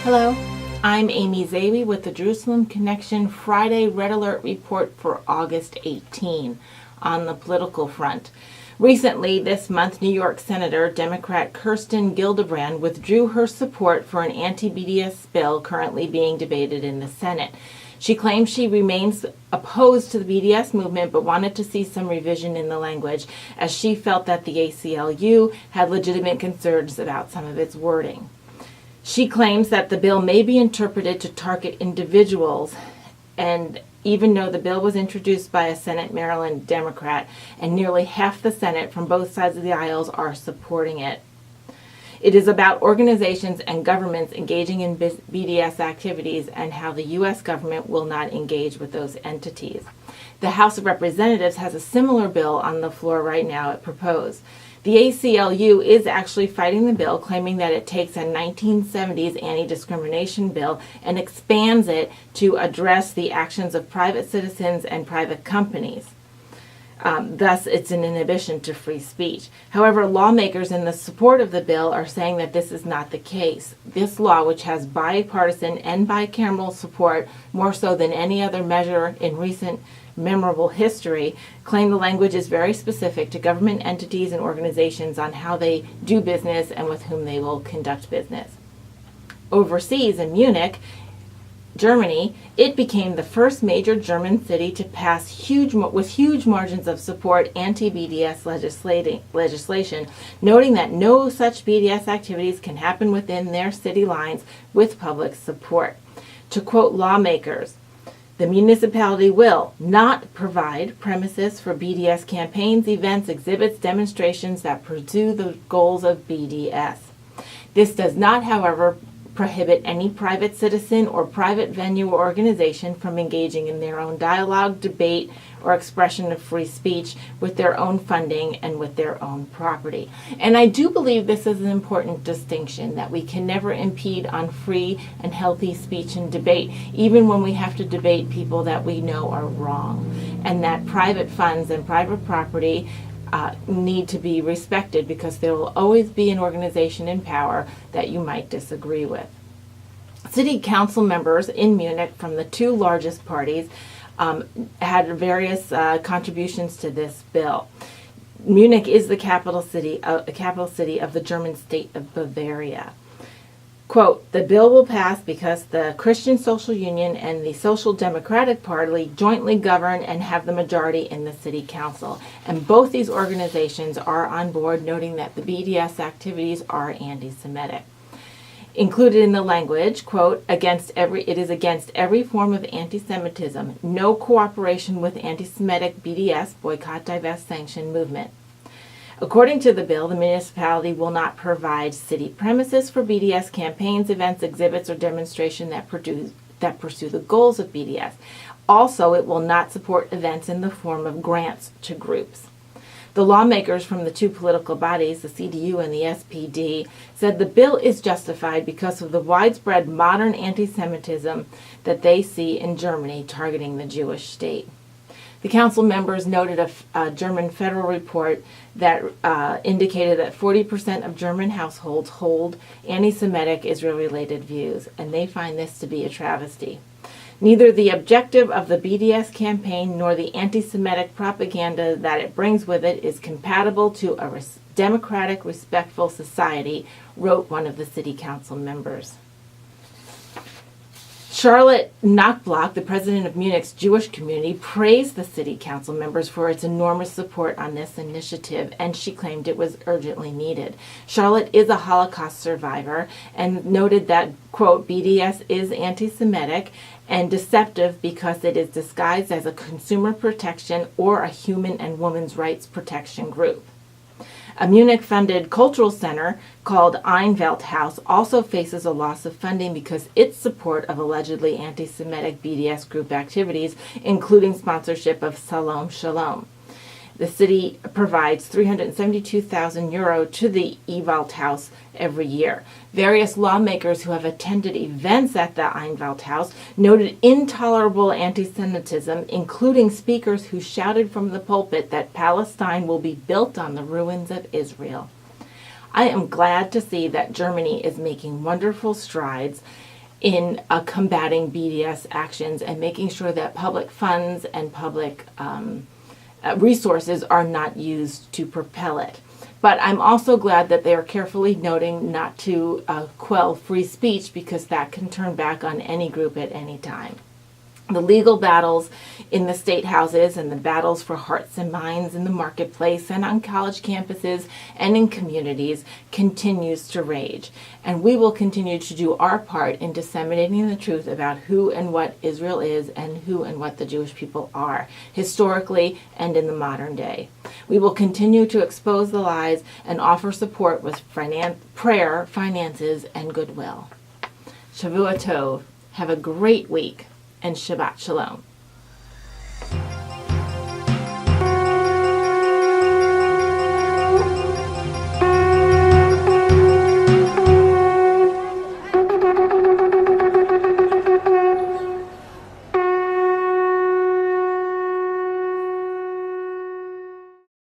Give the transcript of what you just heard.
Hello, I'm Amy Zawi with the Jerusalem Connection Friday Red Alert Report for August 18 on the political front. Recently, this month, New York Senator Democrat Kirsten Gillibrand withdrew her support for an anti-BDS bill currently being debated in the Senate. She claims she remains opposed to the BDS movement but wanted to see some revision in the language, as she felt that the ACLU had legitimate concerns about some of its wording. She claims that the bill may be interpreted to target individuals, and even though the bill was introduced by a Senate Maryland Democrat and nearly half the Senate from both sides of the aisles are supporting it. It is about organizations and governments engaging in BDS activities and how the U.S. government will not engage with those entities. The House of Representatives has a similar bill on the floor right now it proposed. The ACLU is actually fighting the bill, claiming that it takes a 1970s anti-discrimination bill and expands it to address the actions of private citizens and private companies. Thus, it's an inhibition to free speech. However, lawmakers in the support of the bill are saying that this is not the case. This law, which has bipartisan and bicameral support more so than any other measure in recent memorable history, claim the language is very specific to government entities and organizations on how they do business and with whom they will conduct business. Overseas, in Munich, Germany, it became the first major German city to pass with huge margins of support anti-BDS legislation, noting that no such BDS activities can happen within their city lines with public support. To quote lawmakers, the municipality will not provide premises for BDS campaigns, events, exhibits, demonstrations that pursue the goals of BDS. This does not, however, prohibit any private citizen or private venue or organization from engaging in their own dialogue, debate, or expression of free speech with their own funding and with their own property. And I do believe this is an important distinction, that we can never impede on free and healthy speech and debate, even when we have to debate people that we know are wrong, and that private funds and private property need to be respected, because there will always be an organization in power that you might disagree with. City council members in Munich from the two largest parties had various contributions to this bill. Munich is the capital city of the German state of Bavaria. Quote, the bill will pass because the Christian Social Union and the Social Democratic Party jointly govern and have the majority in the city council. And both these organizations are on board, noting that the BDS activities are anti-Semitic. Included in the language, quote, it is against every form of anti-Semitism, no cooperation with anti-Semitic BDS, boycott, divest, sanction movement. According to the bill, the municipality will not provide city premises for BDS campaigns, events, exhibits, or demonstrations that pursue the goals of BDS. Also, it will not support events in the form of grants to groups. The lawmakers from the two political bodies, the CDU and the SPD, said the bill is justified because of the widespread modern anti-Semitism that they see in Germany targeting the Jewish state. The council members noted a German federal report that indicated that 40% of German households hold anti-Semitic Israel-related views, and they find this to be a travesty. Neither the objective of the BDS campaign nor the anti-Semitic propaganda that it brings with it is compatible to a democratic, respectful society, wrote one of the city council members. Charlotte Knobloch, the president of Munich's Jewish community, praised the city council members for its enormous support on this initiative, and she claimed it was urgently needed. Charlotte is a Holocaust survivor and noted that, quote, BDS is anti-Semitic and deceptive because it is disguised as a consumer protection or a human and women's rights protection group. A Munich-funded cultural center called Einwelt also faces a loss of funding because its support of allegedly anti-Semitic BDS group activities, including sponsorship of Salom Shalom. The city provides €372,000 to the Einwelt every year. Various lawmakers who have attended events at the Einwelt noted intolerable anti-Semitism, including speakers who shouted from the pulpit that Palestine will be built on the ruins of Israel. I am glad to see that Germany is making wonderful strides in combating BDS actions and making sure that public funds and public resources are not used to propel it. But I'm also glad that they are carefully noting not to quell free speech, because that can turn back on any group at any time. The legal battles in the state houses and the battles for hearts and minds in the marketplace and on college campuses and in communities continues to rage. And we will continue to do our part in disseminating the truth about who and what Israel is and who and what the Jewish people are, historically and in the modern day. We will continue to expose the lies and offer support with prayer, finances, and goodwill. Shavua Tov. Have a great week. And Shabbat Shalom.